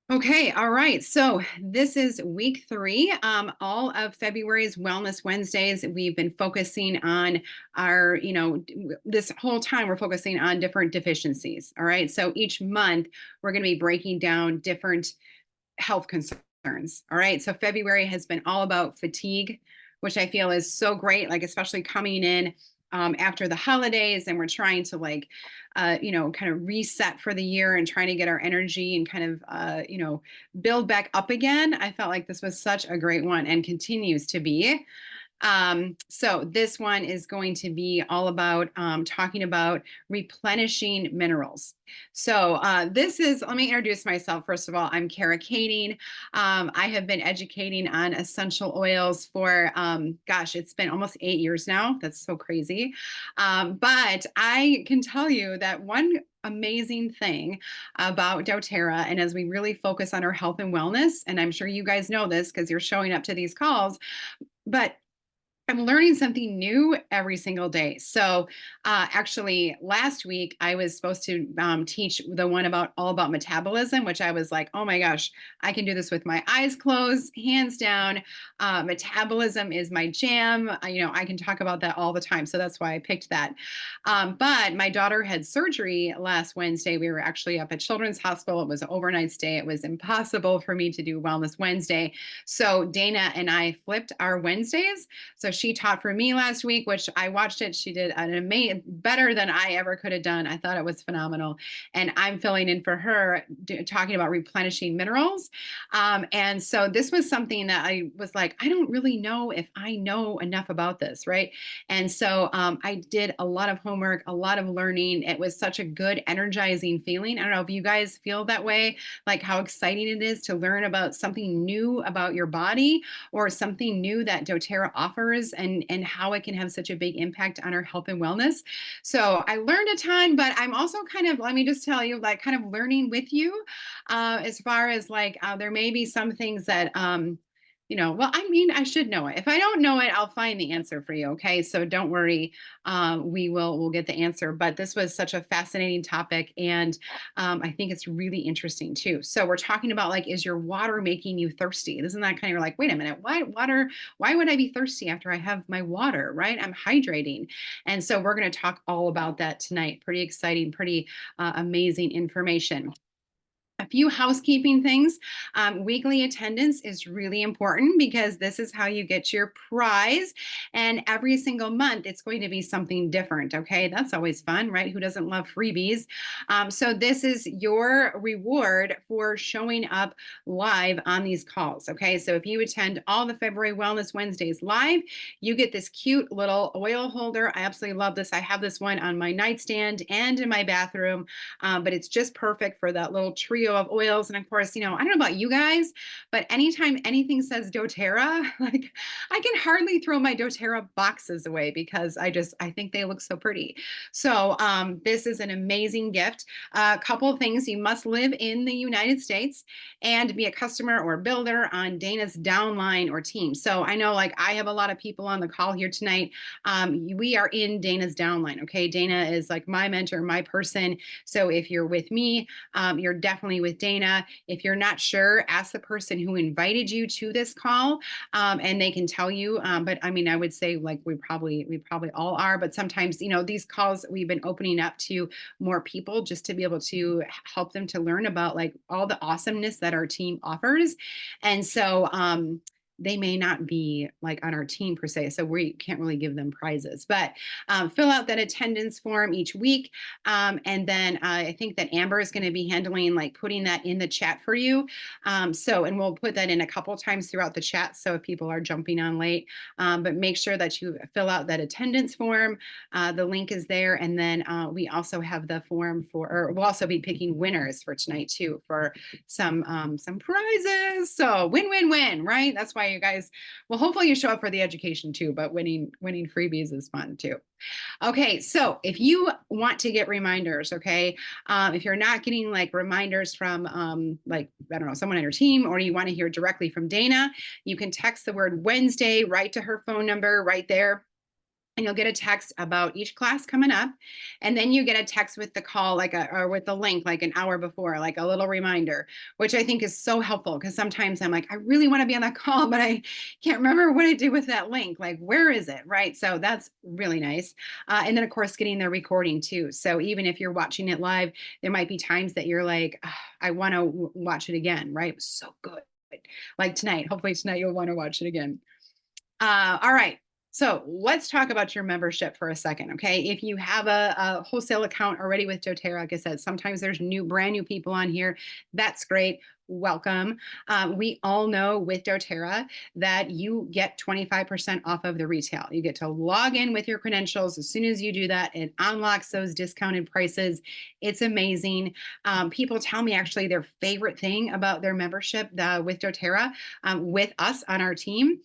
Okay, all right. So this is week three. All of February's Wellness Wednesdays, we've been focusing on our, this whole time we're focusing on different deficiencies. All right. So each month we're going to be breaking down different health concerns. All right. So February has been all about fatigue, which I feel is so great, like especially coming in after the holidays and we're trying to kind of reset for the year and trying to get our energy and kind of, build back up again. I felt like this was such a great one and continues to be. So this one is going to be all about talking about replenishing minerals. So this is, let me introduce myself. First of all, I'm Kara Kading. I have been educating on essential oils for, gosh, it's been almost 8 years now. That's so crazy. But I can tell you that one amazing thing about doTERRA, and as we really focus on our health and wellness, and I'm sure you guys know this because you're showing up to these calls, but I'm learning something new every single day. So, actually, last week I was supposed to teach the one about all about metabolism, which I was like, oh my gosh, I can do this with my eyes closed, hands down. Metabolism is my jam. I can talk about that all the time. So that's why I picked that. But my daughter had surgery last Wednesday. We were actually up at Children's Hospital. It was an overnight stay. It was impossible for me to do Wellness Wednesday. So Dana and I flipped our Wednesdays. So she taught for me last week, which I watched it. She did an amazing, better than I ever could have done. I thought it was phenomenal. And I'm filling in for her, talking about replenishing minerals. And so this was something that I was like, I don't really know if I know enough about this, right? And so I did a lot of homework, a lot of learning. It was such a good, energizing feeling. I don't know if you guys feel that way, like how exciting it is to learn about something new about your body or something new that doTERRA offers and how it can have such a big impact on our health and wellness. So I learned a ton, but I'm also kind of, let me just tell you, like kind of learning with you as far as like there may be some things that well, I mean, I should know it. If I don't know it, I'll find the answer for you. Okay. So don't worry. We'll get the answer. But this was such a fascinating topic. And I think it's really interesting too. So we're talking about like, is your water making you thirsty? Isn't that kind of like, wait a minute, why water? Why would I be thirsty after I have my water, right? I'm hydrating. And so we're going to talk all about that tonight. Pretty exciting, pretty amazing information. A few housekeeping things. Weekly attendance is really important because this is how you get your prize. And every single month, it's going to be something different. Okay. That's always fun, right? Who doesn't love freebies? So, this is your reward for showing up live on these calls. Okay. So, if you attend all the February Wellness Wednesdays live, you get this cute little oil holder. I absolutely love this. I have this one on my nightstand and in my bathroom, but it's just perfect for that little trio of oils. And of course, I don't know about you guys, but anytime anything says doTERRA, like I can hardly throw my doTERRA boxes away because I think they look so pretty. So this is an amazing gift. A couple of things: you must live in the United States and be a customer or builder on Dana's downline or team. So I know, like, I have a lot of people on the call here tonight. We are in Dana's downline. Okay, Dana is like my mentor, my person. So if you're with me, you're definitely with Dana. If you're not sure, ask the person who invited you to this call, and they can tell you. But I mean, I would say like we probably all are. But sometimes, these calls we've been opening up to more people just to be able to help them to learn about like all the awesomeness that our team offers. And so, they may not be like on our team per se, so we can't really give them prizes, but fill out that attendance form each week. And then I think that Amber is going to be handling like putting that in the chat for you. And we'll put that in a couple times throughout the chat. So if people are jumping on late, but make sure that you fill out that attendance form. The link is there. And then we also have the form or we'll also be picking winners for tonight too, for some prizes. So win, right? That's why you guys, well, hopefully you show up for the education too, but winning freebies is fun too. Okay, so if you want to get reminders, okay, if you're not getting like reminders from like, I don't know, someone on your team, or you want to hear directly from Dana, you can text the word Wednesday right to her phone number right there. and you'll get a text about each class coming up, and then you get a text with the call, like or with the link, like an hour before, like a little reminder, which I think is so helpful, because sometimes I'm like, I really want to be on that call, but I can't remember what I do with that link. Like, where is it? Right. So that's really nice. And then of course, getting the recording too. So even if you're watching it live, there might be times that you're like, "Ah, I want to watch it again. Right. It was so good. Like tonight, hopefully tonight you'll want to watch it again. All right. So let's talk about your membership for a second, okay? If you have a wholesale account already with doTERRA, like I said, sometimes there's brand new people on here. That's great. Welcome. We all know with doTERRA that you get 25% off of the retail. You get to log in with your credentials. As soon as you do that, it unlocks those discounted prices. It's amazing. People tell me actually their favorite thing about their membership with doTERRA, with us on our team,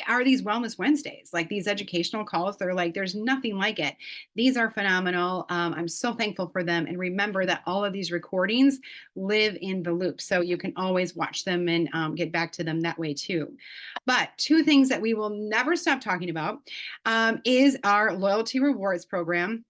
are these Wellness Wednesdays, like these educational calls. They're like, there's nothing like it. These are phenomenal. I'm so thankful for them. And remember that all of these recordings live in the loop. So you can always watch them and get back to them that way too. But two things that we will never stop talking about is our loyalty rewards program.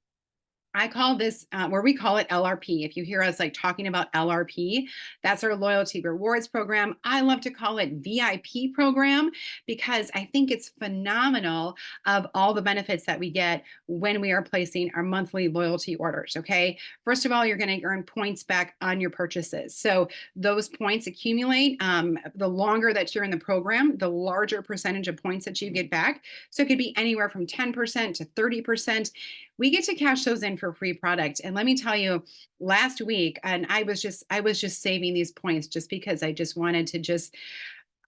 I call this, where we call it LRP. If you hear us like talking about LRP, that's our loyalty rewards program. I love to call it VIP program, because I think it's phenomenal of all the benefits that we get when we are placing our monthly loyalty orders. Okay. First of all, you're going to earn points back on your purchases. So those points accumulate. The longer that you're in the program, the larger percentage of points that you get back. So it could be anywhere from 10% to 30%. We get to cash those in for free product. And let me tell you, last week, and I was just saving these points just because I just wanted to just,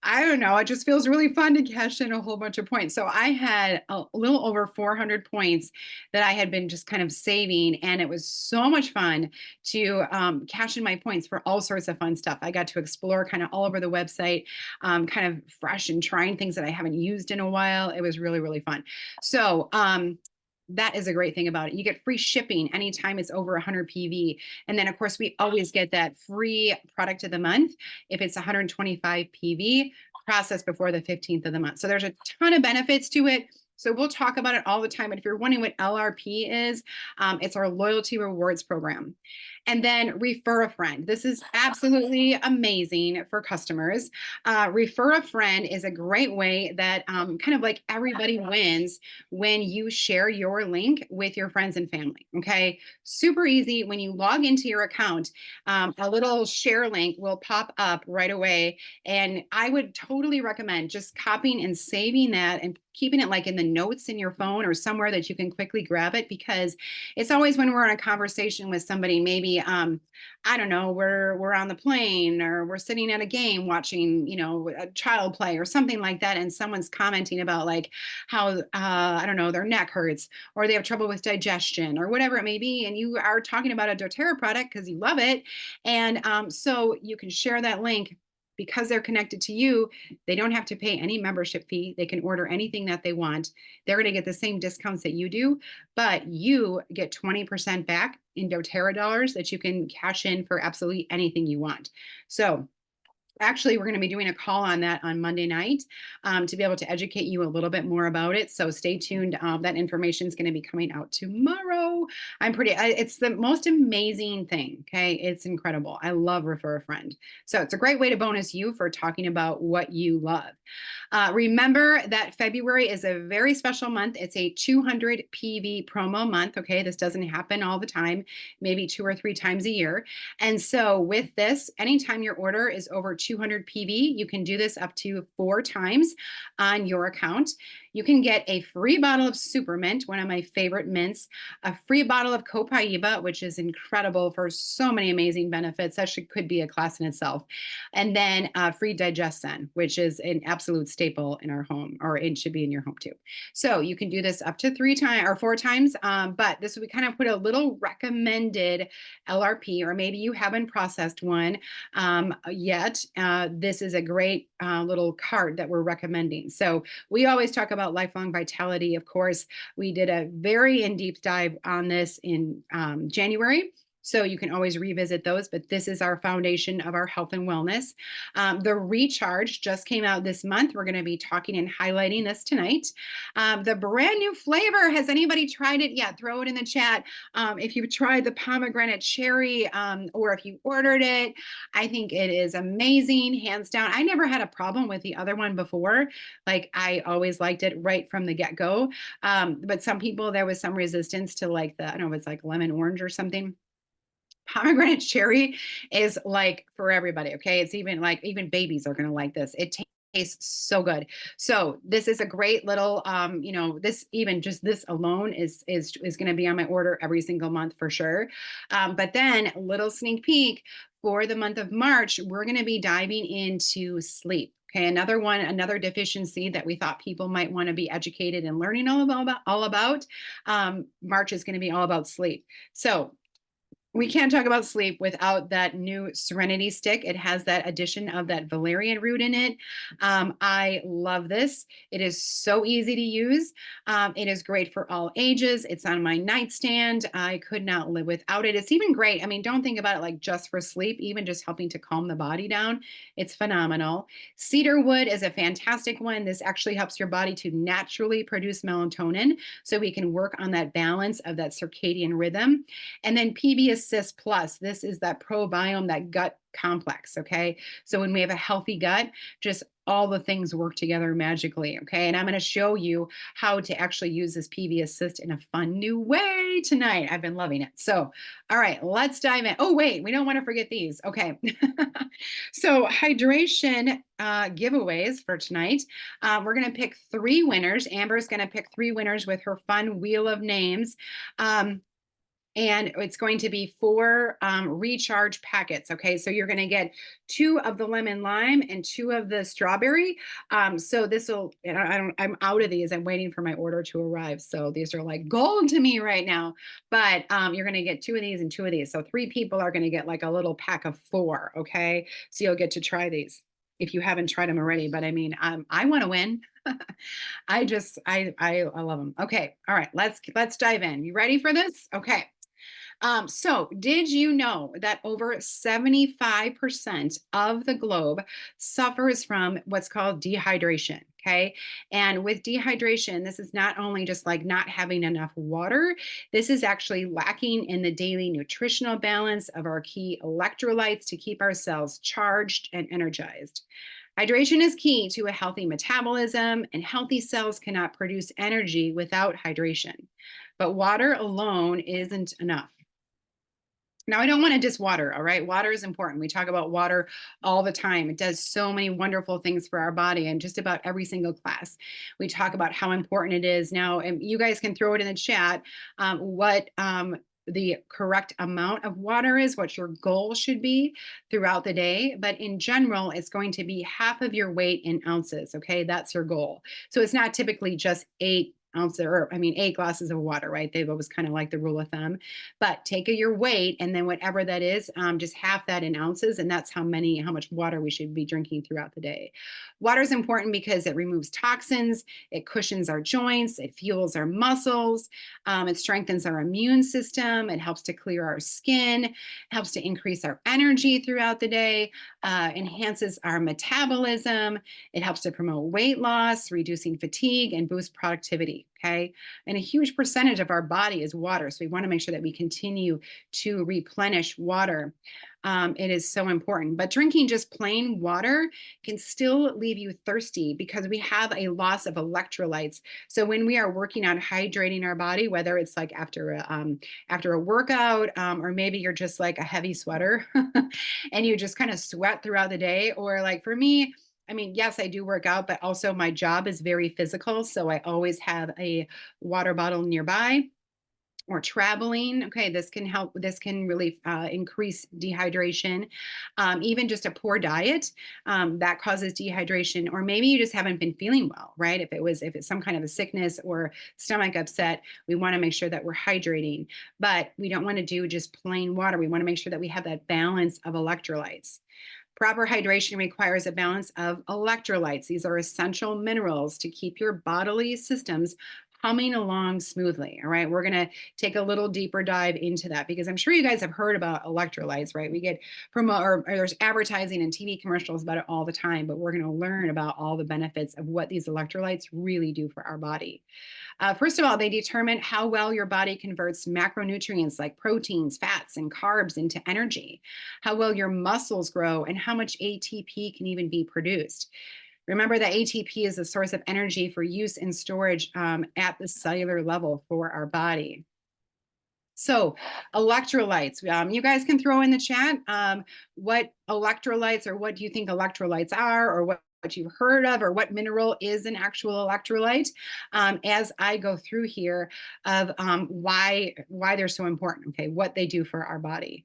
I don't know, it just feels really fun to cash in a whole bunch of points. So I had a little over 400 points that I had been just kind of saving, and it was so much fun to cash in my points for all sorts of fun stuff. I got to explore kind of all over the website, kind of fresh and trying things that I haven't used in a while. It was really, really fun. So that is a great thing about it. You get free shipping anytime it's over 100 PV. And then, of course, we always get that free product of the month if it's 125 PV, processed before the 15th of the month. So there's a ton of benefits to it. So we'll talk about it all the time. But if you're wondering what LRP is, it's our loyalty rewards program. And then refer a friend. This is absolutely amazing for customers. Refer a friend is a great way that kind of like everybody wins when you share your link with your friends and family. Okay. Super easy. When you log into your account, a little share link will pop up right away. And I would totally recommend just copying and saving that and keeping it like in the notes in your phone or somewhere that you can quickly grab it, because it's always when we're in a conversation with somebody, maybe I don't know, we're on the plane, or we're sitting at a game watching, a child play or something like that, and someone's commenting about like how I don't know, their neck hurts, or they have trouble with digestion, or whatever it may be, and you are talking about a doTERRA product because you love it, and so you can share that link. Because they're connected to you, they don't have to pay any membership fee. They can order anything that they want. They're going to get the same discounts that you do, but you get 20% back in doTERRA dollars that you can cash in for absolutely anything you want. So actually, we're going to be doing a call on that on Monday night, to be able to educate you a little bit more about it. So stay tuned. That information is going to be coming out tomorrow. It's the most amazing thing. Okay. It's incredible. I love Refer a Friend. So it's a great way to bonus you for talking about what you love. Remember that February is a very special month. It's a 200 PV promo month. Okay. This doesn't happen all the time, maybe 2 or 3 times a year. And so with this, anytime your order is over 200 PV, you can do this up to 4 times on your account. You can get a free bottle of Super Mint, one of my favorite mints, a free bottle of Copaiba, which is incredible for so many amazing benefits. That could be a class in itself. And then free Digestion, which is an absolute staple in our home, or it should be in your home too. So you can do this up to 3 times or 4 times, but this we kind of put a little recommended LRP, or maybe you haven't processed one yet. This is a great little card that we're recommending. So we always talk about lifelong vitality. Of course, we did a very in-depth dive on this in January. So you can always revisit those, but this is our foundation of our health and wellness. The Recharge just came out this month. We're going to be talking and highlighting this tonight. The brand new flavor. Has anybody tried it yet? Throw it in the chat. If you've tried the pomegranate cherry, or if you ordered it, I think it is amazing, hands down. I never had a problem with the other one before. Like, I always liked it right from the get-go. But some people, there was some resistance to like the, I don't know if it's like lemon orange or something. Pomegranate cherry is like for everybody. Okay. It's even like, even babies are going to like this. It tastes so good. So this is a great little, this, even just this alone is going to be on my order every single month for sure. But then a little sneak peek for the month of March, we're going to be diving into sleep. Okay, another deficiency that we thought people might want to be educated and learning all about. March is going to be all about sleep. So we can't talk about sleep without that new Serenity Stick. It has that addition of that valerian root in it. I love this. It is so easy to use. It is great for all ages. It's on my nightstand. I could not live without it. It's even great. I mean, don't think about it like just for sleep, even just helping to calm the body down. It's phenomenal. Cedar wood is a fantastic one. This actually helps your body to naturally produce melatonin so we can work on that balance of that circadian rhythm. And then PB Assist Plus, this is that probiome, that gut complex. Okay. So when we have a healthy gut, just all the things work together magically. Okay. And I'm going to show you how to actually use this PB Assist in a fun new way tonight. I've been loving it. So, all right, let's dive in. Oh, wait, we don't want to forget these. Okay. So, hydration giveaways for tonight. We're going to pick 3 winners. Amber's going to pick 3 winners with her fun wheel of names. And it's going to be 4 recharge packets. Okay, so you're going to get 2 of the lemon lime and 2 of the strawberry. So this will, I'm out of these. I'm waiting for my order to arrive. So these are like gold to me right now. But you're going to get 2 of these and 2 of these. So 3 people are going to get like a little pack of 4. Okay, so you'll get to try these if you haven't tried them already. But I mean, I want to win. I love them. Okay, all right, let's dive in. You ready for this? Okay. So did you know that over 75% of the globe suffers from what's called dehydration? Okay. And with dehydration, this is not only just like not having enough water, this is actually lacking in the daily nutritional balance of our key electrolytes to keep our cells charged and energized. Hydration is key to a healthy metabolism, and healthy cells cannot produce energy without hydration. But water alone isn't enough. Now, I don't want to diss water, all right? Water is important. We talk about water all the time. It does so many wonderful things for our body in just about every single class. We talk about how important it is. Now, and you guys can throw it in the chat, what the correct amount of water is, what your goal should be throughout the day. But in general, it's going to be half of your weight in ounces, okay? That's your goal. So it's not typically just 8 glasses of water, right? They've always kind of like the rule of thumb. But take your weight, and then whatever that is, just half that in ounces, and that's how much water we should be drinking throughout the day. Water is important because it removes toxins, it cushions our joints, it fuels our muscles, it strengthens our immune system, it helps to clear our skin, helps to increase our energy throughout the day, enhances our metabolism, it helps to promote weight loss, reducing fatigue, and boost productivity. Okay. And a huge percentage of our body is water. So we want to make sure that we continue to replenish water. It is so important. But drinking just plain water can still leave you thirsty because we have a loss of electrolytes. So when we are working on hydrating our body, whether it's like after a workout, or maybe you're just like a heavy sweater and you just kind of sweat throughout the day, or like for me, I mean, yes, I do work out, but also my job is very physical. So I always have a water bottle nearby, or traveling. Okay, this can help. This can really increase dehydration. Even just a poor diet that causes dehydration, or maybe you just haven't been feeling well, right? If it's some kind of a sickness or stomach upset, we want to make sure that we're hydrating. But we don't want to do just plain water. We want to make sure that we have that balance of electrolytes. Proper hydration requires a balance of electrolytes. These are essential minerals to keep your bodily systems humming along smoothly. All right. We're going to take a little deeper dive into that because I'm sure you guys have heard about electrolytes, right? We get or there's advertising and TV commercials about it all the time, but we're going to learn about all the benefits of what these electrolytes really do for our body. First of all, they determine how well your body converts macronutrients like proteins, fats, and carbs into energy, how well your muscles grow, and how much ATP can even be produced. Remember that ATP is a source of energy for use and storage at the cellular level for our body. So electrolytes, you guys can throw in the chat what electrolytes or what do you think electrolytes are or what you've heard of or what mineral is an actual electrolyte as I go through here of why they're so important, okay, what they do for our body.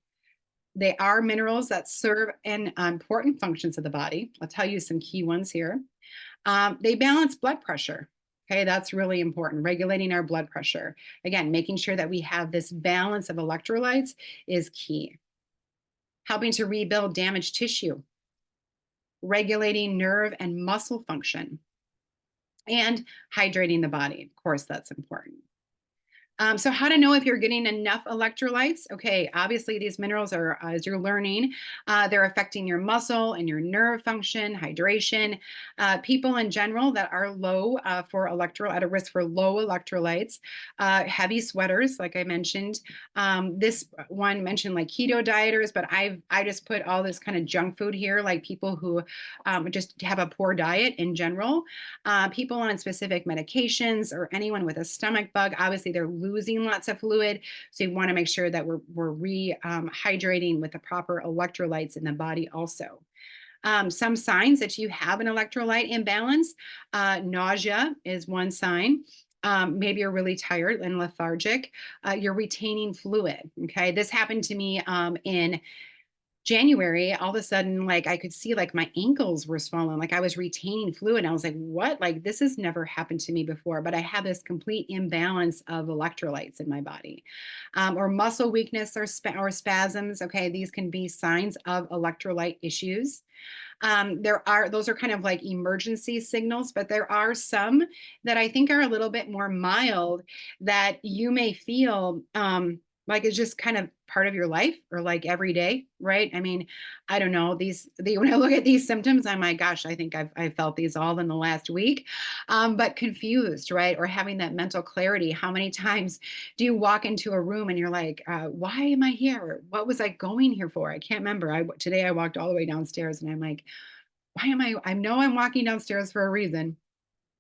They are minerals that serve an important functions of the body. I'll tell you some key ones here. They balance blood pressure. Okay, that's really important. Regulating our blood pressure. Again, making sure that we have this balance of electrolytes is key. Helping to rebuild damaged tissue. Regulating nerve and muscle function. And hydrating the body. Of course, that's important. So how to know if you're getting enough electrolytes? Okay, obviously these minerals are, as you're learning, they're affecting your muscle and your nerve function, hydration. People in general that are low at a risk for low electrolytes, heavy sweaters, like I mentioned. This one mentioned like keto dieters, but I just put all this kind of junk food here, like people who just have a poor diet in general. People on specific medications or anyone with a stomach bug, obviously they're losing lots of fluid. So you want to make sure that we're rehydrating with the proper electrolytes in the body also. Some signs that you have an electrolyte imbalance, nausea is one sign. Maybe you're really tired and lethargic. You're retaining fluid. Okay, this happened to me in January. All of a sudden, like I could see like my ankles were swollen, like I was retaining fluid. I was like, what? Like this has never happened to me before, but I have this complete imbalance of electrolytes in my body. Or muscle weakness or spasms. Okay, these can be signs of electrolyte issues. Those are kind of like emergency signals, but there are some that I think are a little bit more mild that you may feel like it's just kind of part of your life or like every day, right? I mean, I don't know, when I look at these symptoms, I'm like, gosh, I think I've felt these all in the last week. But confused, right? Or having that mental clarity. How many times do you walk into a room and you're like, why am I here? What was I going here for? I can't remember. Today I walked all the way downstairs and I'm like, why am I know I'm walking downstairs for a reason.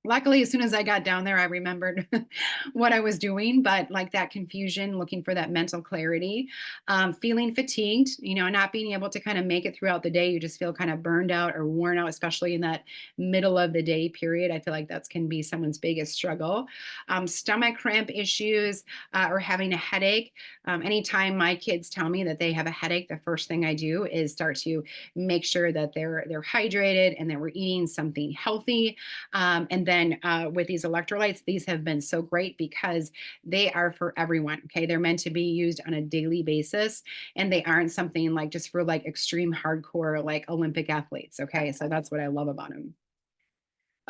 Luckily, as soon as I got down there, I remembered what I was doing, but like that confusion, looking for that mental clarity, feeling fatigued, not being able to kind of make it throughout the day. You just feel kind of burned out or worn out, especially in that middle of the day period. I feel like that can be someone's biggest struggle. Stomach cramp issues or having a headache. Anytime my kids tell me that they have a headache, the first thing I do is start to make sure that they're hydrated and that we're eating something healthy. And then with these electrolytes, these have been so great because they are for everyone. Okay, they're meant to be used on a daily basis, and they aren't something like just for like extreme hardcore like Olympic athletes. Okay, so that's what I love about them.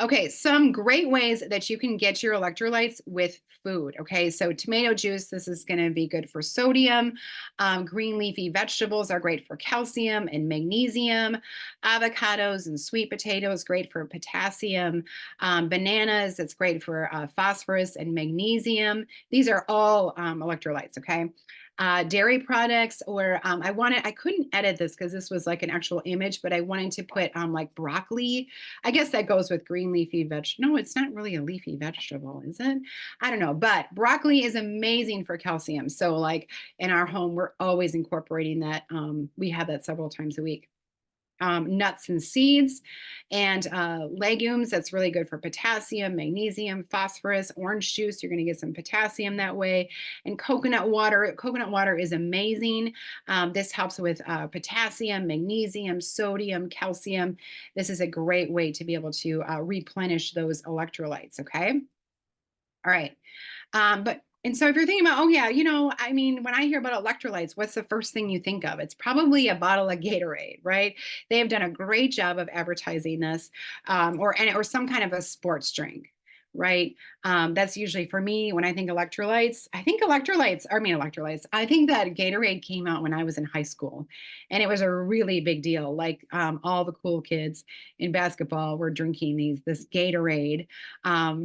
Okay, some great ways that you can get your electrolytes with food. Okay, so tomato juice, this is going to be good for sodium. Green leafy vegetables are great for calcium and magnesium. Avocados and sweet potatoes, great for potassium. Bananas, it's great for phosphorus and magnesium. These are all electrolytes, okay? Dairy products, or I couldn't edit this because this was like an actual image, but I wanted to put like broccoli. I guess that goes with green leafy vegetable. No, it's not really a leafy vegetable, is it? I don't know, but broccoli is amazing for calcium. So like in our home, we're always incorporating that. We have that several times a week. Nuts and seeds and legumes. That's really good for potassium, magnesium, phosphorus. Orange juice, you're going to get some potassium that way. And coconut water. Coconut water is amazing. This helps with potassium, magnesium, sodium, calcium. This is a great way to be able to replenish those electrolytes. Okay. All right. And so if you're thinking about, oh yeah, I mean, when I hear about electrolytes, what's the first thing you think of? It's probably a bottle of Gatorade, right? They have done a great job of advertising this, or some kind of a sports drink. right? That's usually for me when I think electrolytes. I think that Gatorade came out when I was in high school, and it was a really big deal. Like all the cool kids in basketball were drinking this Gatorade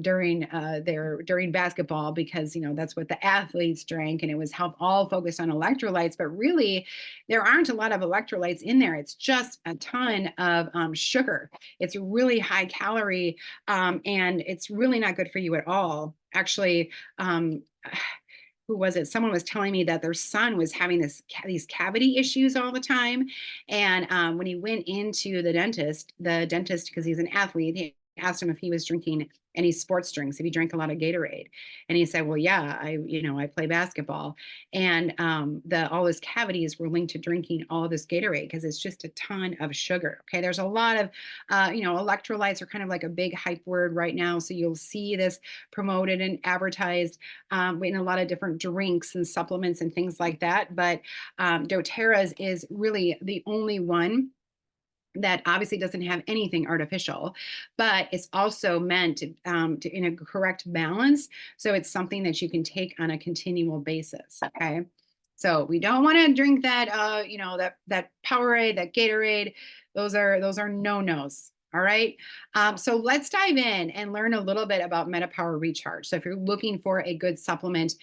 during basketball because that's what the athletes drank, and it was help all focused on electrolytes. But really, there aren't a lot of electrolytes in there. It's just a ton of sugar. It's really high calorie, and it's really not good for you at all. Actually, who was it? Someone was telling me that their son was having these cavity issues all the time, and when he went into the dentist because he's an athlete, he asked him if he was drinking any sports drinks, if he drank a lot of Gatorade, and he said, "Well, yeah, I play basketball," and the all his cavities were linked to drinking all of this Gatorade because it's just a ton of sugar. Okay, there's a lot of electrolytes are kind of like a big hype word right now, so you'll see this promoted and advertised in a lot of different drinks and supplements and things like that. But doTERRA is really the only one that obviously doesn't have anything artificial, but it's also meant to in a correct balance. So it's something that you can take on a continual basis. Okay. So we don't want to drink that, that Powerade, that Gatorade. Those are no-nos. All right. So let's dive in and learn a little bit about MetaPower Recharge. So if you're looking for a good supplement,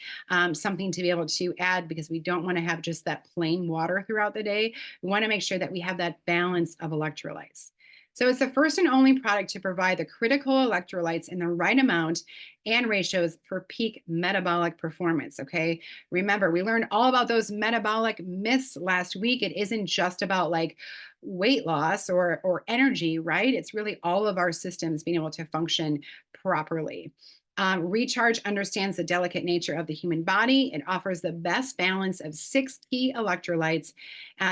something to be able to add, because we don't want to have just that plain water throughout the day. We want to make sure that we have that balance of electrolytes. So it's the first and only product to provide the critical electrolytes in the right amount and ratios for peak metabolic performance. Okay. Remember, we learned all about those metabolic myths last week. It isn't just about like weight loss or energy, right? It's really all of our systems being able to function properly. Recharge understands the delicate nature of the human body. It offers the best balance of 6 key electrolytes,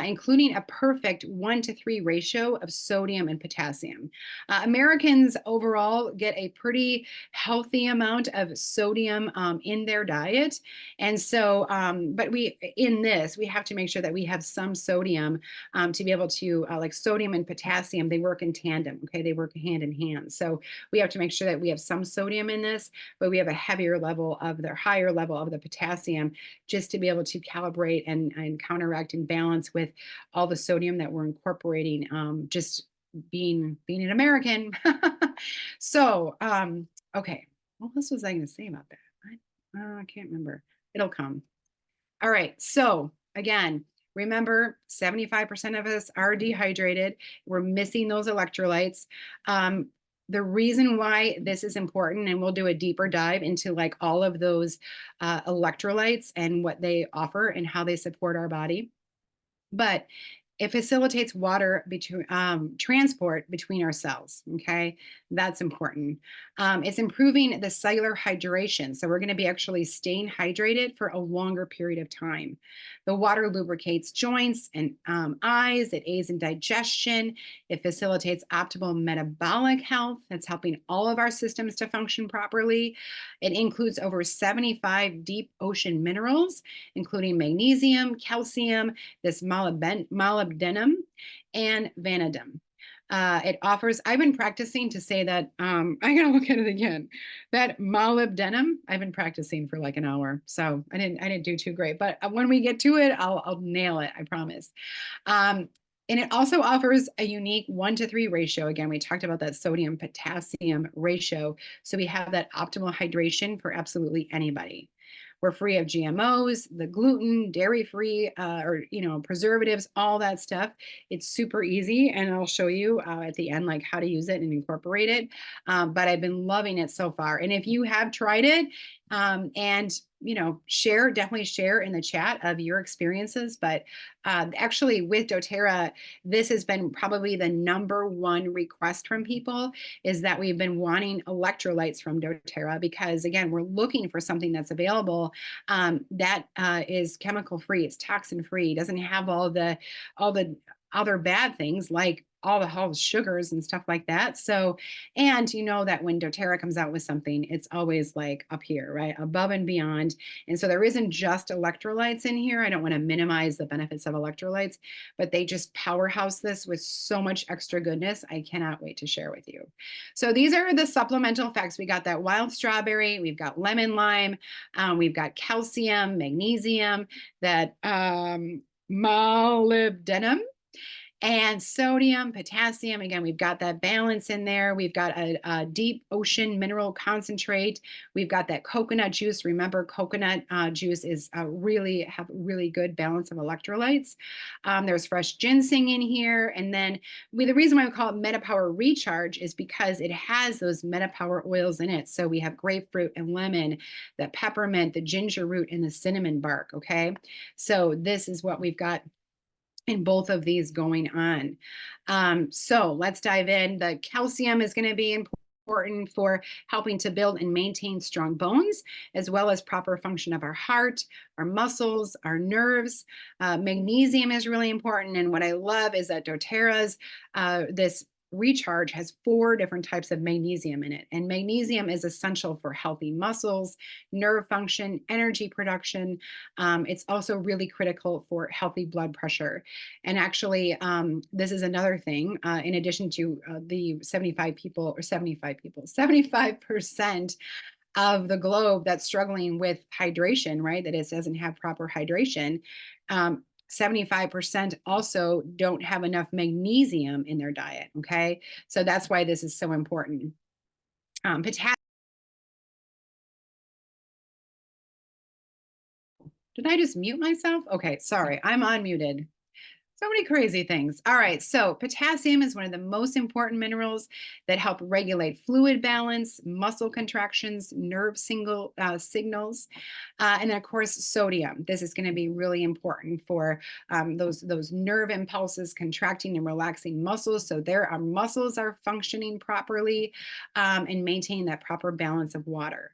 including a perfect 1-to-3 ratio of sodium and potassium. Americans overall get a pretty healthy amount of sodium in their diet. And so, but we have to make sure that we have some sodium to be able to, like sodium and potassium, they work in tandem. Okay. They work hand in hand. So we have to make sure that we have some sodium in this, but we have a higher level of the potassium just to be able to calibrate and counteract and balance with all the sodium that we're incorporating, just being an American. So, okay. What else was I going to say about that? I can't remember. It'll come. All right. So again, remember 75% of us are dehydrated. We're missing those electrolytes. The reason why this is important, and we'll do a deeper dive into like all of those electrolytes and what they offer and how they support our body. But it facilitates water between transport between our cells. Okay, that's important. It's improving the cellular hydration, so we're going to be actually staying hydrated for a longer period of time. The water lubricates joints and eyes. It aids in digestion. It facilitates optimal metabolic health. That's helping all of our systems to function properly. It includes over 75 deep ocean minerals, including magnesium, calcium, this molybdenum, and vanadium. It offers, I've been practicing to say that, I gotta look at it again. That molybdenum, I've been practicing for like an hour. So I didn't do too great, but when we get to it, I'll nail it, I promise. And it also offers a unique 1-to-3 ratio. Again, we talked about that sodium potassium ratio. So we have that optimal hydration for absolutely anybody. We're free of GMOs, the gluten, dairy-free, or preservatives, all that stuff. It's super easy, and I'll show you at the end like how to use it and incorporate it. But I've been loving it so far. And if you have tried it, and definitely share in the chat of your experiences. But actually, with dōTERRA, this has been probably the #1 request from people, is that we've been wanting electrolytes from dōTERRA because, again, we're looking for something that's available that is chemical free, it's toxin free, doesn't have all the other bad things like all the sugars and stuff like that. So, and you know that when doTERRA comes out with something, it's always like up here, right? Above and beyond. And so there isn't just electrolytes in here. I don't want to minimize the benefits of electrolytes, but they just powerhouse this with so much extra goodness. I cannot wait to share with you. So these are the supplemental effects. We got that wild strawberry, we've got lemon lime, we've got calcium, magnesium, that molybdenum, and sodium, potassium. Again, we've got that balance in there. We've got a deep ocean mineral concentrate. We've got that coconut juice. Remember, coconut juice is have really good balance of electrolytes. There's fresh ginseng in here. And then the reason why we call it MetaPower Recharge is because it has those MetaPower oils in it. So we have grapefruit and lemon, the peppermint, the ginger root, and the cinnamon bark, okay? So this is what we've got in both of these going on. So let's dive in. The calcium is going to be important for helping to build and maintain strong bones, as well as proper function of our heart, our muscles, our nerves. Magnesium is really important. And what I love is that doTERRA's, this Recharge has 4 different types of magnesium in it. And magnesium is essential for healthy muscles, nerve function, energy production. It's also really critical for healthy blood pressure. And actually, this is another thing, in addition to the 75% of the globe that's struggling with hydration, right? That it doesn't have proper hydration. 75% also don't have enough magnesium in their diet, okay? So that's why this is so important. Potassium. Did I just mute myself? Okay, sorry, I'm unmuted. So many crazy things. All right, so potassium is one of the most important minerals that help regulate fluid balance, muscle contractions, nerve signals, and then of course sodium. This is going to be really important for those nerve impulses, contracting and relaxing muscles, so our muscles are functioning properly, and maintaining that proper balance of water.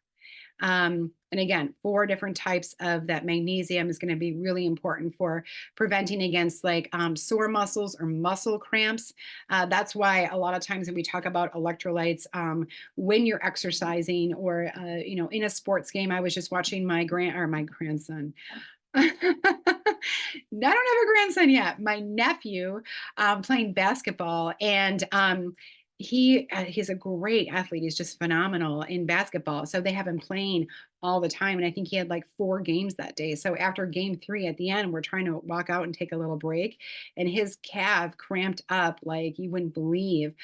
And again, 4 different types of that magnesium is going to be really important for preventing against like sore muscles or muscle cramps. That's why a lot of times when we talk about electrolytes, when you're exercising or in a sports game. I was just watching my grandson. I don't have a grandson yet. My nephew playing basketball, and he's a great athlete. He's just phenomenal in basketball. So they have him playing all the time, and I think he had like 4 games that day. So after game 3 at the end, we're trying to walk out and take a little break, and his calf cramped up like you wouldn't believe,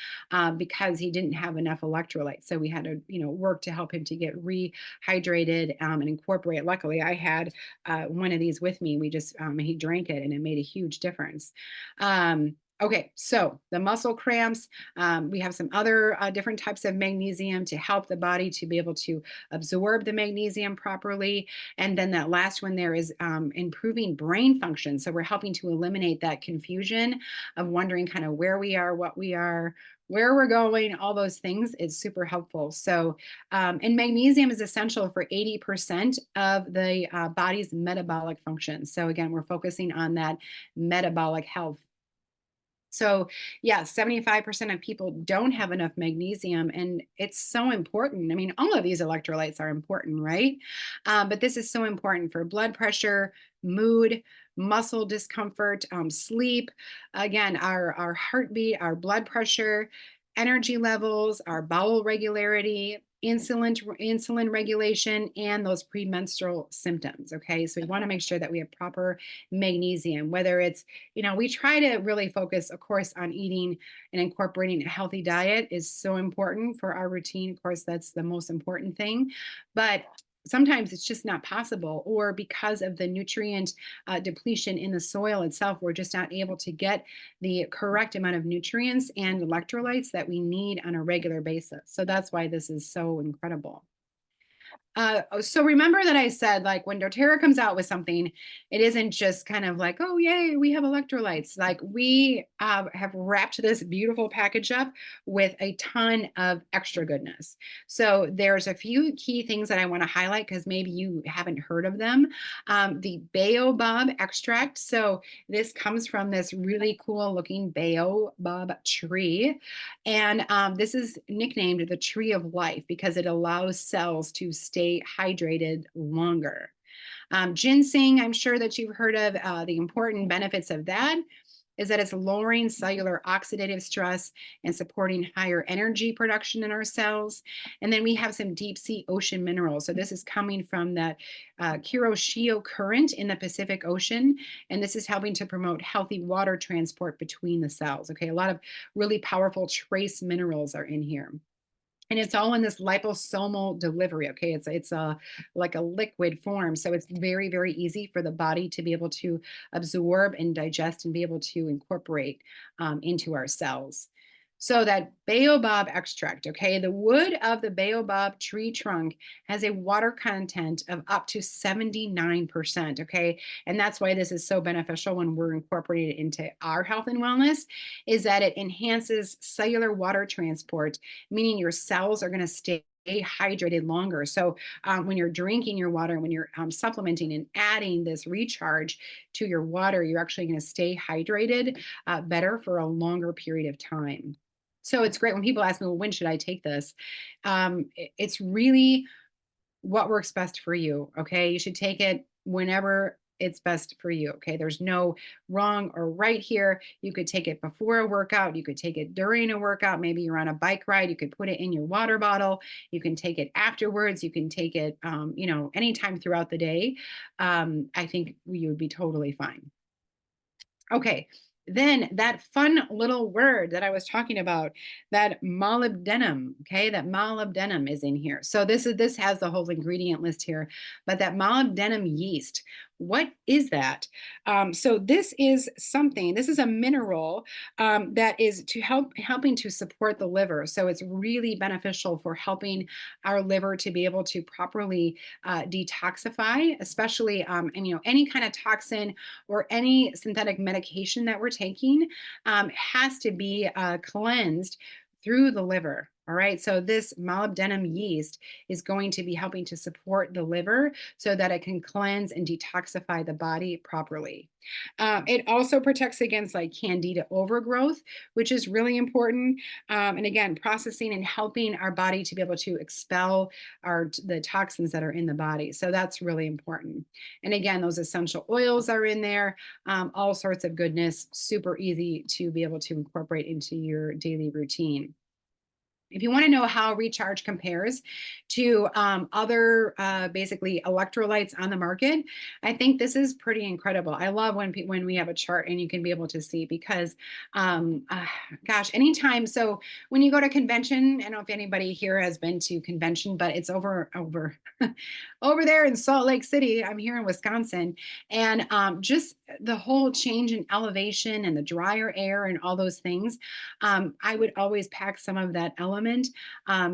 because he didn't have enough electrolytes. So we had to work to help him to get rehydrated, and incorporate. Luckily, I had one of these with me. We just he drank it, and it made a huge difference. Okay, so the muscle cramps, we have some other different types of magnesium to help the body to be able to absorb the magnesium properly. And then that last one there is improving brain function. So we're helping to eliminate that confusion of wondering kind of where we are, what we are, where we're going, all those things. It's super helpful. So, and magnesium is essential for 80% of the body's metabolic function. So again, we're focusing on that metabolic health. So yeah, 75% of people don't have enough magnesium, and it's so important. I mean, all of these electrolytes are important, right? But this is so important for blood pressure, mood, muscle discomfort, sleep, again, our heartbeat, our blood pressure, energy levels, our bowel regularity, insulin regulation, and those premenstrual symptoms. Okay, so we want to make sure that we have proper magnesium, whether it's, we try to really focus, of course, on eating and incorporating a healthy diet is so important for our routine. Of course, that's the most important thing, but sometimes it's just not possible, or because of the nutrient depletion in the soil itself, we're just not able to get the correct amount of nutrients and electrolytes that we need on a regular basis. So that's why this is so incredible. So remember that I said, like, when doTERRA comes out with something, it isn't just kind of like, oh, yay, we have electrolytes. Like, we have wrapped this beautiful package up with a ton of extra goodness. So there's a few key things that I want to highlight because maybe you haven't heard of them. The baobab extract. So this comes from this really cool looking baobab tree. And this is nicknamed the tree of life because it allows cells to stay hydrated longer. Ginseng, I'm sure that you've heard of the important benefits of that is that it's lowering cellular oxidative stress and supporting higher energy production in our cells. And then we have some deep sea ocean minerals. So this is coming from that Kuroshio current in the Pacific Ocean. And this is helping to promote healthy water transport between the cells. Okay, a lot of really powerful trace minerals are in here. And it's all in this liposomal delivery. Okay, it's a like a liquid form, so it's very very easy for the body to be able to absorb and digest and be able to incorporate into our cells. So that baobab extract, okay, the wood of the baobab tree trunk has a water content of up to 79%. Okay, and that's why this is so beneficial when we're incorporating it into our health and wellness, is that it enhances cellular water transport, meaning your cells are going to stay hydrated longer. So when you're drinking your water, when you're supplementing and adding this recharge to your water, you're actually going to stay hydrated better for a longer period of time. So it's great when people ask me, well, when should I take this? It's really what works best for you. Okay. You should take it whenever it's best for you. Okay. There's no wrong or right here. You could take it before a workout. You could take it during a workout. Maybe you're on a bike ride. You could put it in your water bottle. You can take it afterwards. You can take it, anytime throughout the day. I think you would be totally fine. Okay. Then that fun little word that I was talking about, that molybdenum, okay, that molybdenum is in here. So this has the whole ingredient list here, but that molybdenum yeast, what is that? So this is something, this is a mineral that is to helping to support the liver. So it's really beneficial for helping our liver to be able to properly detoxify, especially and any kind of toxin or any synthetic medication that we're taking has to be cleansed through the liver. All right. So this molybdenum yeast is going to be helping to support the liver so that it can cleanse and detoxify the body properly. It also protects against like candida overgrowth, which is really important. And again, processing and helping our body to be able to expel the toxins that are in the body. So that's really important. And again, those essential oils are in there, all sorts of goodness, super easy to be able to incorporate into your daily routine. If you want to know how Recharge compares to other basically electrolytes on the market, I think this is pretty incredible. I love when we have a chart and you can be able to see because, gosh, anytime. So when you go to convention, I don't know if anybody here has been to convention, but it's over over there in Salt Lake City. I'm here in Wisconsin, and just the whole change in elevation and the drier air and all those things. I would always pack some of that element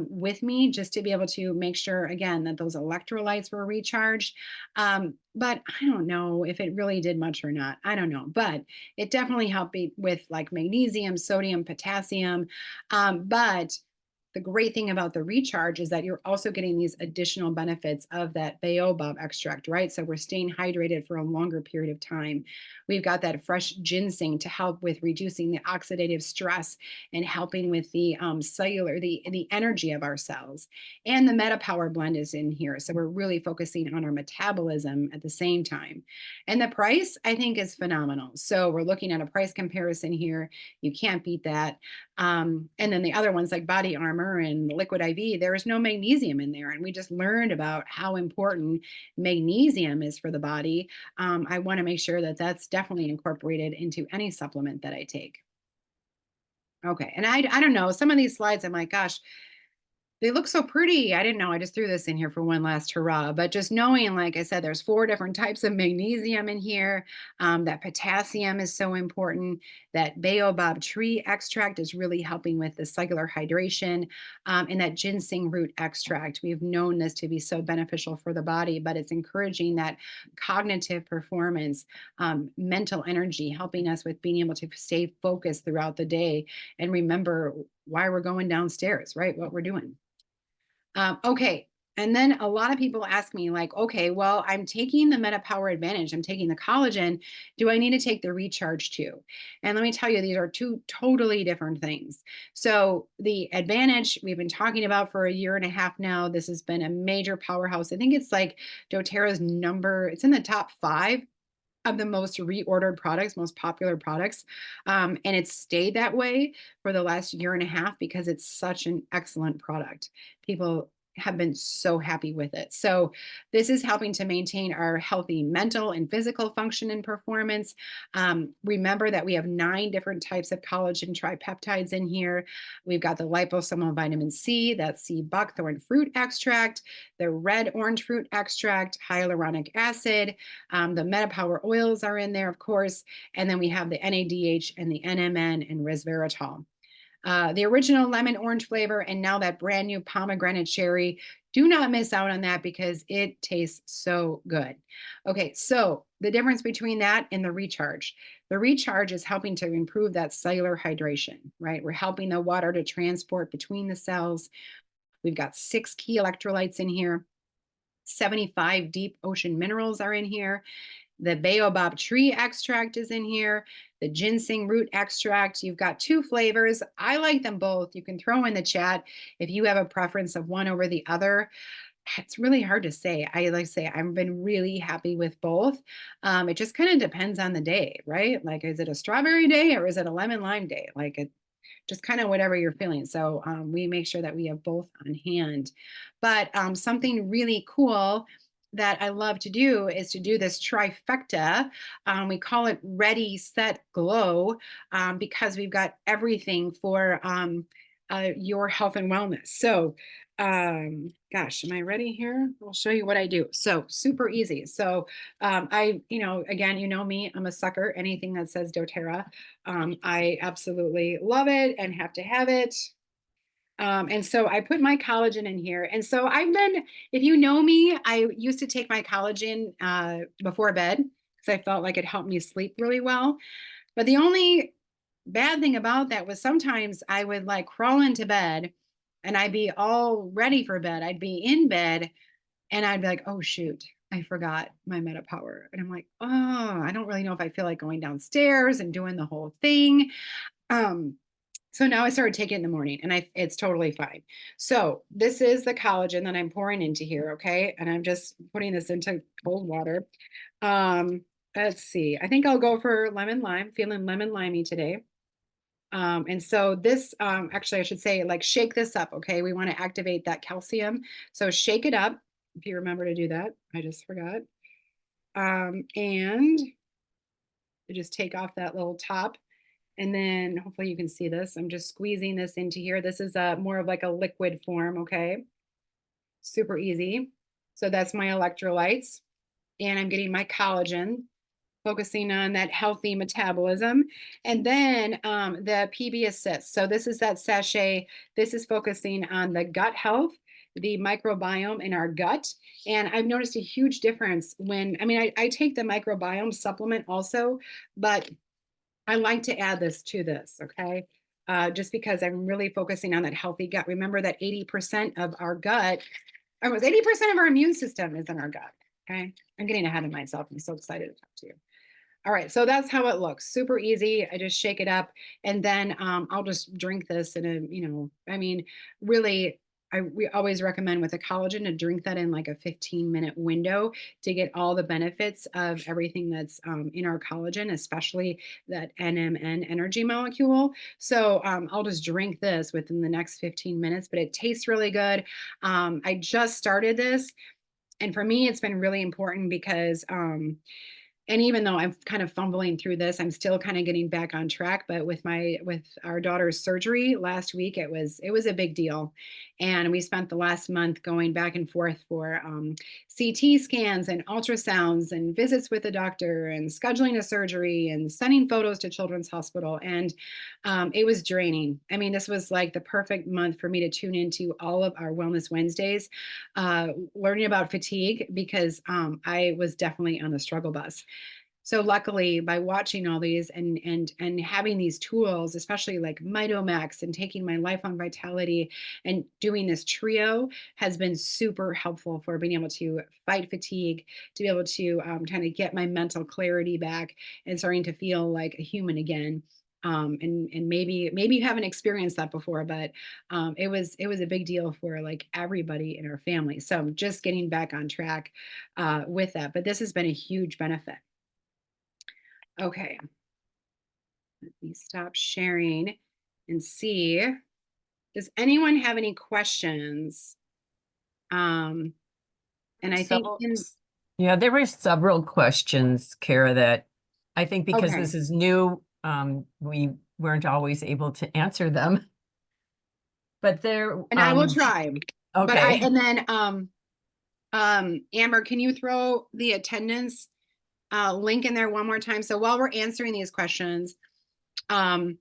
with me just to be able to make sure, again, that those electrolytes were recharged. But I don't know if it really did much or not. I don't know. But it definitely helped me with like magnesium, sodium, potassium. But the great thing about the recharge is that you're also getting these additional benefits of that baobab extract, right? So we're staying hydrated for a longer period of time. We've got that fresh ginseng to help with reducing the oxidative stress and helping with the cellular, the energy of our cells. And the MetaPower blend is in here. So we're really focusing on our metabolism at the same time. And the price, I think, is phenomenal. So we're looking at a price comparison here. You can't beat that. And then the other ones like Body Armor and Liquid IV, there is no magnesium in there. And we just learned about how important magnesium is for the body. I want to make sure that that's definitely incorporated into any supplement that I take. Okay. And I don't know, some of these slides, I'm like, gosh, They look so pretty. I didn't know. I just threw this in here for one last hurrah. But just knowing, like I said, there's 4 different types of magnesium in here. That potassium is so important. That baobab tree extract is really helping with the cellular hydration. And that ginseng root extract. We've known this to be so beneficial for the body, but it's encouraging that cognitive performance, mental energy, helping us with being able to stay focused throughout the day and remember why we're going downstairs, right? What we're doing. Okay. And then a lot of people ask me, like, okay, well, I'm taking the Meta Power Advantage, I'm taking the collagen. Do I need to take the recharge too? And let me tell you, these are 2 totally different things. So, the Advantage we've been talking about for a year and a half now. This has been a major powerhouse. I think it's like doTERRA's number, it's in the top 5 of the most reordered products, most popular products. And it's stayed that way for the last year and a half because it's such an excellent product. People have been so happy with it. So, this is helping to maintain our healthy mental and physical function and performance. Remember that we have 9 different types of collagen tripeptides in here. We've got the liposomal vitamin C, that's sea buckthorn fruit extract, the red orange fruit extract, hyaluronic acid, the MetaPower oils are in there, of course. And then we have the NADH and the NMN and resveratrol. The original lemon orange flavor, and now that brand new pomegranate cherry. Do not miss out on that because it tastes so good. Okay, so the difference between that and the recharge. The recharge is helping to improve that cellular hydration, right? We're helping the water to transport between the cells. We've got 6 key electrolytes in here. 75 deep ocean minerals are in here. The baobab tree extract is in here. The ginseng root extract. You've got 2 flavors. I like them both. You can throw in the chat if you have a preference of one over the other. It's really hard to say. I like to say I've been really happy with both. It just kind of depends on the day, right? Like, is it a strawberry day or is it a lemon lime day? Like, it just kind of whatever you're feeling. So, we make sure that we have both on hand. But something really cool that I love to do is to do this trifecta. We call it Ready, Set, Glow, because we've got everything for your health and wellness. So, gosh, am I ready here? I'll show you what I do. So, super easy. So, again, you know me, I'm a sucker. Anything that says doTERRA, I absolutely love it and have to have it. And so I put my collagen in here. And so if you know me, I used to take my collagen before bed because I felt like it helped me sleep really well. But the only bad thing about that was sometimes I would like crawl into bed and I'd be all ready for bed. I'd be in bed and I'd be like, oh, shoot, I forgot my Meta Power. And I'm like, oh, I don't really know if I feel like going downstairs and doing the whole thing. Um, so now I started taking it in the morning and it's totally fine. So this is the collagen that I'm pouring into here. Okay. And I'm just putting this into cold water. Let's see. I think I'll go for lemon lime, feeling lemon limey today. And so this, actually, I should say, like, shake this up. Okay. We want to activate that calcium. So shake it up. If you remember to do that, I just forgot. And you just take off that little top. And then hopefully you can see this. I'm just squeezing this into here. This is more of like a liquid form, okay? Super easy. So that's my electrolytes. And I'm getting my collagen, focusing on that healthy metabolism. And then the PB Assist. So this is that sachet. This is focusing on the gut health, the microbiome in our gut. And I've noticed a huge difference I take the microbiome supplement also, but I like to add this to this, okay? Just because I'm really focusing on that healthy gut. Remember that 80% of our gut, almost 80% of our immune system is in our gut, okay? I'm getting ahead of myself. I'm so excited to talk to you. All right, so that's how it looks. Super easy. I just shake it up and then I'll just drink this in really, we always recommend with a collagen to drink that in like a 15-minute window to get all the benefits of everything that's in our collagen, especially that NMN energy molecule. So I'll just drink this within the next 15 minutes, but it tastes really good. I just started this. And for me, it's been really important because and even though I'm kind of fumbling through this, I'm still kind of getting back on track. But with our daughter's surgery last week, it was a big deal, and we spent the last month going back and forth for CT scans and ultrasounds and visits with the doctor and scheduling a surgery and sending photos to Children's Hospital, and it was draining. I mean, this was like the perfect month for me to tune into all of our Wellness Wednesdays, learning about fatigue because I was definitely on the struggle bus. So luckily, by watching all these and having these tools, especially like Mitomax and taking my Lifelong Vitality and doing this trio, has been super helpful for being able to fight fatigue, to be able to kind of get my mental clarity back and starting to feel like a human again. And maybe you haven't experienced that before, but it was a big deal for like everybody in our family. So I'm just getting back on track with that. But this has been a huge benefit. Okay, let me stop sharing and see. Does anyone have any questions? And I think So, yeah, there were several questions, Kara, that I think because okay, this is new, we weren't always able to answer them. But there, and I will try. But I okay. and then Amber, can you throw the attendance link in there one more time? So while we're answering these questions, um,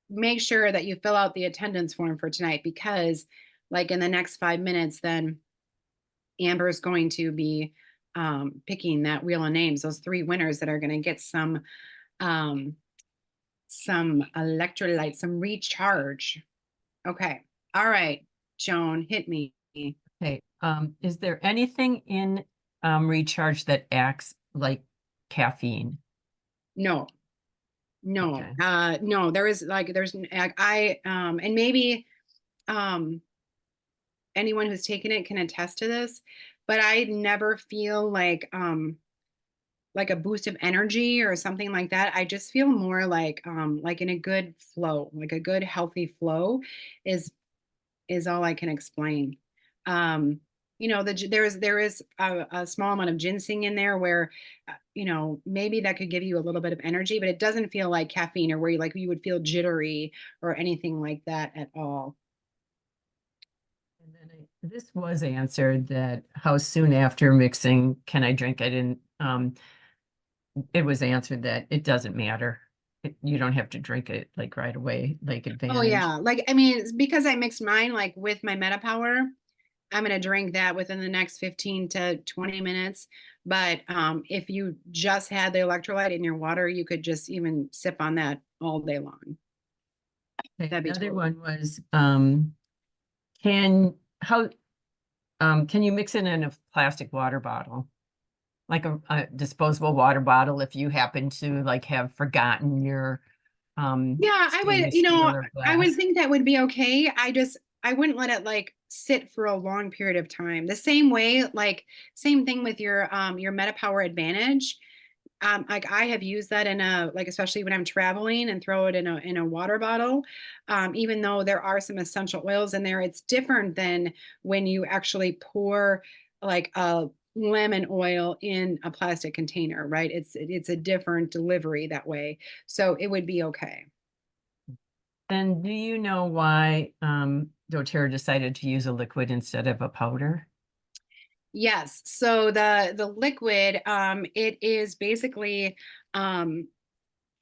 make sure that you fill out the attendance form for tonight because like in the next 5 minutes, then Amber is going to be picking that wheel of names, those three winners that are going to get um, some electrolytes, some recharge. Okay. All right, Joan, hit me. Okay. Is there anything in recharge that acts like caffeine? No, no, Okay. no, there is like, and maybe um, anyone who's taken it can attest to this, but I never feel like a boost of energy or something like that. I just feel more like in a good flow, like a good healthy flow is is all I can explain. Um, there is a small amount of ginseng in there where maybe that could give you a little bit of energy, but it doesn't feel like caffeine or where you would feel jittery or anything like that at all. And then this was answered that how soon after mixing can I drink? I didn't, it was answered that it doesn't matter. You don't have to drink it like right away, like Oh Advantage. yeah, like I mean, it's because I mixed mine like with my MetaPower. I'm going to drink that within the next 15 to 20 minutes. But if you just had the electrolyte in your water, you could just even sip on that all day long. Okay, That'd be another totally. one was can how can you mix it in a plastic water bottle? Like a disposable water bottle if you happen to like have forgotten your Yeah, I would, stainless steel or I would glass. think that would be okay. I wouldn't let it like sit for a long period of time. The same way, like same thing with your MetaPower Advantage. Like I have used that in a like especially when I'm traveling and throw it in a water bottle. Even though there are some essential oils in there, it's different than when you actually pour like a lemon oil in a plastic container, right? It's a different delivery that way. So it would be okay. And do you know why doTERRA decided to use a liquid instead of a powder? Yes. So the liquid, it is basically um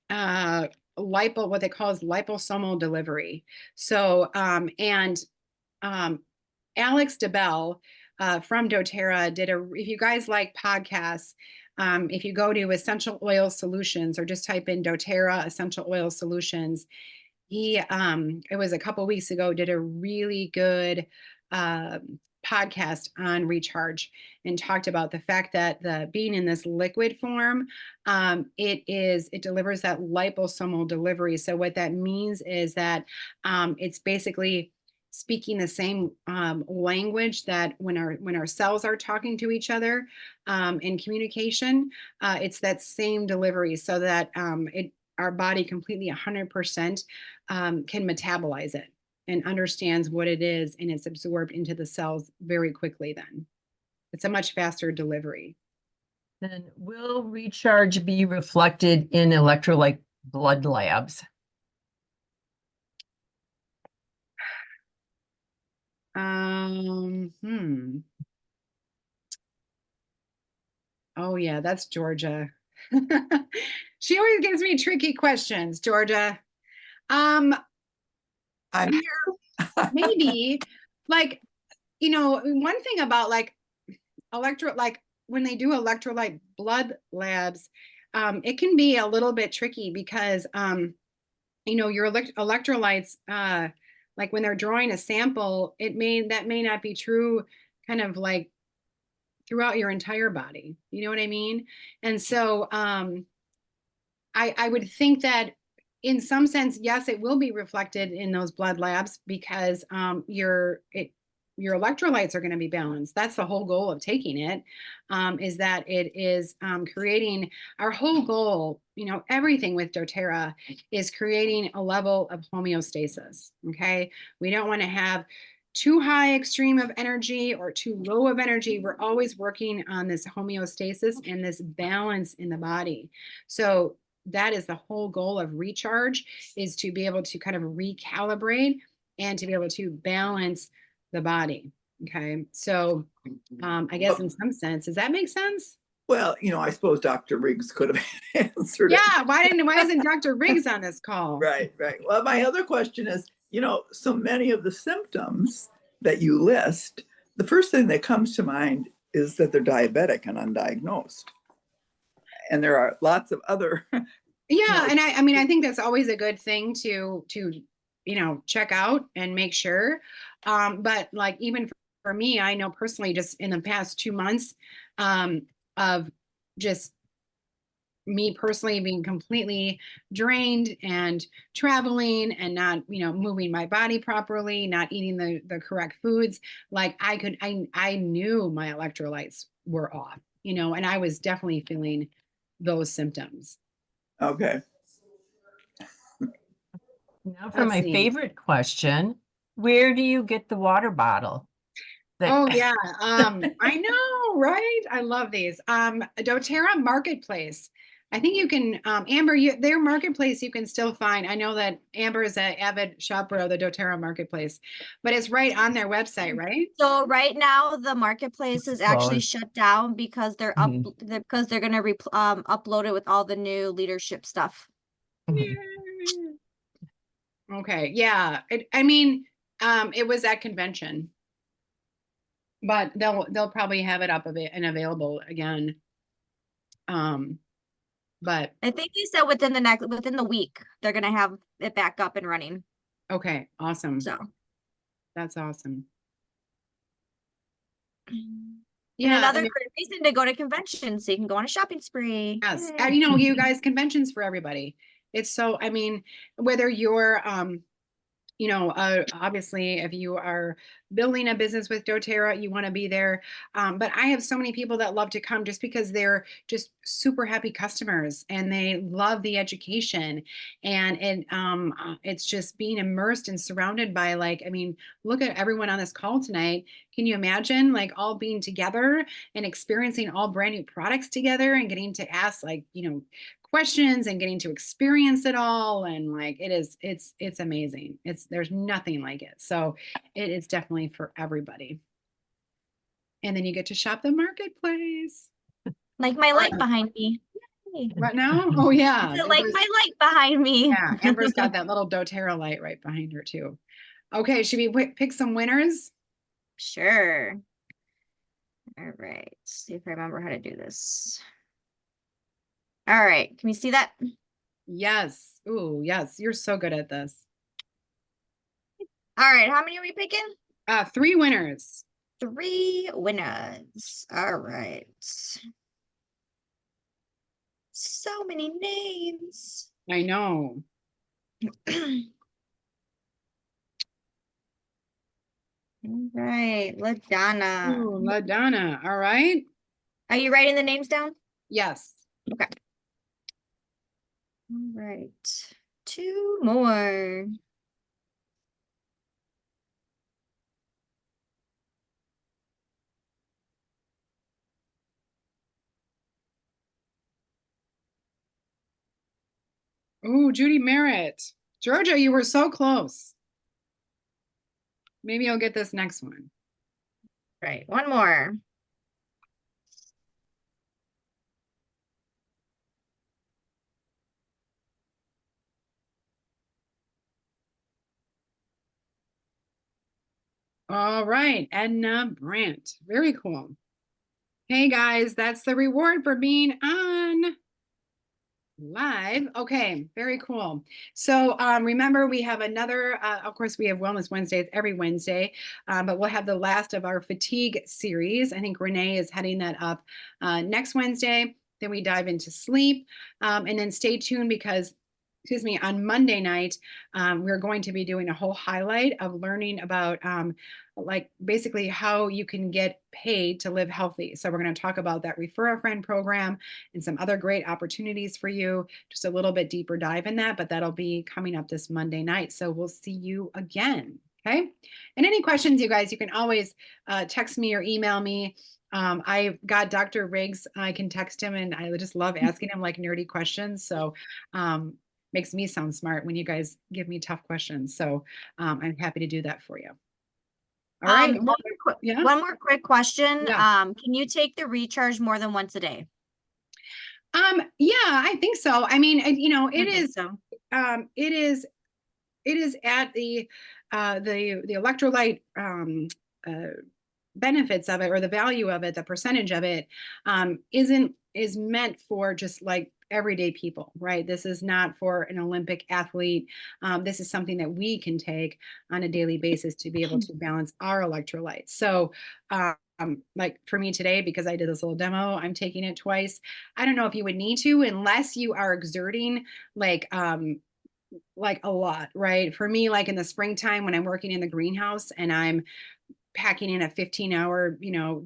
uh what they call is liposomal delivery. So and Alex DeBell from doTERRA did if you guys like podcasts, if you go to Essential Oil Solutions or just type in doTERRA Essential Oil Solutions, it was a couple weeks ago, did a really good uh, podcast on recharge and talked about the fact that the being in this liquid form, it delivers that liposomal delivery. So what that means is that it's basically speaking the same language that when our cells are talking to each other in communication, it's that same delivery so that it our body completely 100% can metabolize it and understands what it is, and it's absorbed into the cells very quickly then. It's a much faster delivery. Then will recharge be reflected in electrolyte blood labs? Hmm. Oh yeah, that's Georgia. She always gives me tricky questions, Georgia. Um, I'm here. maybe like, one thing about like like when they do electrolyte blood labs, it can be a little bit tricky because your electrolytes, like when they're drawing a sample, that may not be true kind of like throughout your entire body. You know what I mean? And so I would think that in some sense, yes, it will be reflected in those blood labs because your electrolytes are going to be balanced. That's the whole goal of taking it, is that it is creating our whole goal. Everything with dōTERRA is creating a level of homeostasis. Okay, we don't want to have too high extreme of energy or too low of energy. We're always working on this homeostasis and this balance in the body. So that is the whole goal of recharge, is to be able to kind of recalibrate and to be able to balance the body. Okay. So I guess in some sense, does that make sense? Well, I suppose Dr. Riggs could have answered it. Yeah. Why isn't Dr. Riggs on this call? Right, right. Well, my other question is, so many of the symptoms that you list, the first thing that comes to mind is that they're diabetic and undiagnosed. And there are lots of other. Yeah, and I mean I think that's always a good thing to check out and make sure. But like even for me, I know personally just in the past 2 months of just me personally being completely drained and traveling and not moving my body properly, not eating the correct foods, like I knew my electrolytes were off, and I was definitely feeling those symptoms. Okay. Now for Let's my see. favorite question, where do you get the water bottle? Oh yeah. I know, right? I love these. dōTERRA Marketplace. I think you can, Amber, their marketplace you can still find. I know that Amber is an avid shopper of the dōTERRA Marketplace, but it's right on their website, right? So right now the marketplace is actually Closed. shut down because they're Mhm. because they're gonna upload it with all the new leadership stuff. Mhm. Okay. Yeah. I mean, it was at convention, but they'll probably have it up a bit and available again. But I think you said within the week they're gonna have it back up and running. okay, awesome. So That's awesome. and Yeah, another great reason to go to conventions so you can go on a shopping spree. yes. Yay. You guys, conventions for everybody. It's so, I mean, whether you're obviously, if you are building a business with dōTERRA, you want to be there. But I have so many people that love to come just because they're just super happy customers and they love the education. And it's just being immersed and surrounded by, like, I mean, look at everyone on this call tonight. Can you imagine like all being together and experiencing all brand new products together and getting to ask like, questions and getting to experience it all, and like it's amazing. There's nothing like it, so it is definitely for everybody. And then you get to shop the marketplace. Like my light behind me. Yay. What now? Oh yeah, Like my light behind me. yeah, Amber's got that little dōTERRA light right behind her too. Okay, should we pick some winners? Sure. All right. See if I remember how to do this. All right. Can you see that? Yes. Ooh, yes, you're so good at this. All right. How many are we picking? 3 winners. 3 winners. All right. So many names. I know. All right, LaDonna. Ooh, LaDonna. All right. Are you writing the names down? Yes. Okay. All right. 2 more. Oh, Judy Merritt. Georgia, you were so close. Maybe I'll get this next one. Right, one more. All right, Edna Brandt. Very cool. Hey guys, that's the reward for being on live. Okay, very cool. So remember, we have another, of course, we have Wellness Wednesdays every Wednesday, but we'll have the last of our fatigue series. I think Renee is heading that up next Wednesday. Then we dive into sleep. And then stay tuned because, excuse me, on Monday night, we're going to be doing a whole highlight of learning about like basically how you can get paid to live healthy. So we're going to talk about that Refer a Friend program and some other great opportunities for you. Just a little bit deeper dive in that, but that'll be coming up this Monday night. So we'll see you again. Okay. And any questions, you guys, you can always text me or email me. I've got Dr. Riggs. I can text him and I just love asking him like nerdy questions. So makes me sound smart when you guys give me tough questions. So I'm happy to do that for you. All right. Yeah. One more quick question. Yeah. Can you take the recharge more than once a day? Yeah, I think so. I mean, you know, it is at the electrolyte benefits of it or the value of it, the percentage of it is meant for just like everyday people, right? This is not for an Olympic athlete. This is something that we can take on a daily basis to be able to balance our electrolytes. So like for me today, because I did this little demo, I'm taking it twice. I don't know if you would need to unless you are exerting like a lot, right? For me, like in the springtime when I'm working in the greenhouse and I'm packing in a 15-hour,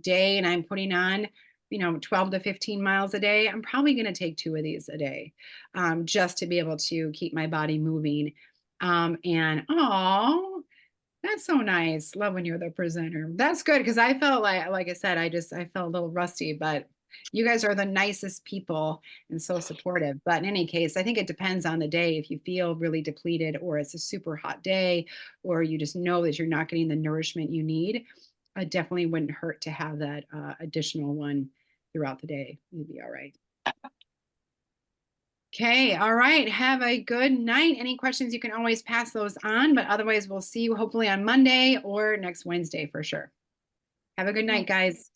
day and I'm putting on, 12 to 15 miles a day, I'm probably going to take 2 of these a day just to be able to keep my body moving. And oh, that's so nice. Love when you're the presenter. That's good because I felt like I said, I felt a little rusty, but you guys are the nicest people and so supportive. But in any case, I think it depends on the day. If you feel really depleted or it's a super hot day or you just know that you're not getting the nourishment you need, it definitely wouldn't hurt to have that additional one throughout the day. You'd be all right. Okay, all right. Have a good night. Any questions, you can always pass those on, but otherwise we'll see you hopefully on Monday or next Wednesday for sure. Have a good night, guys.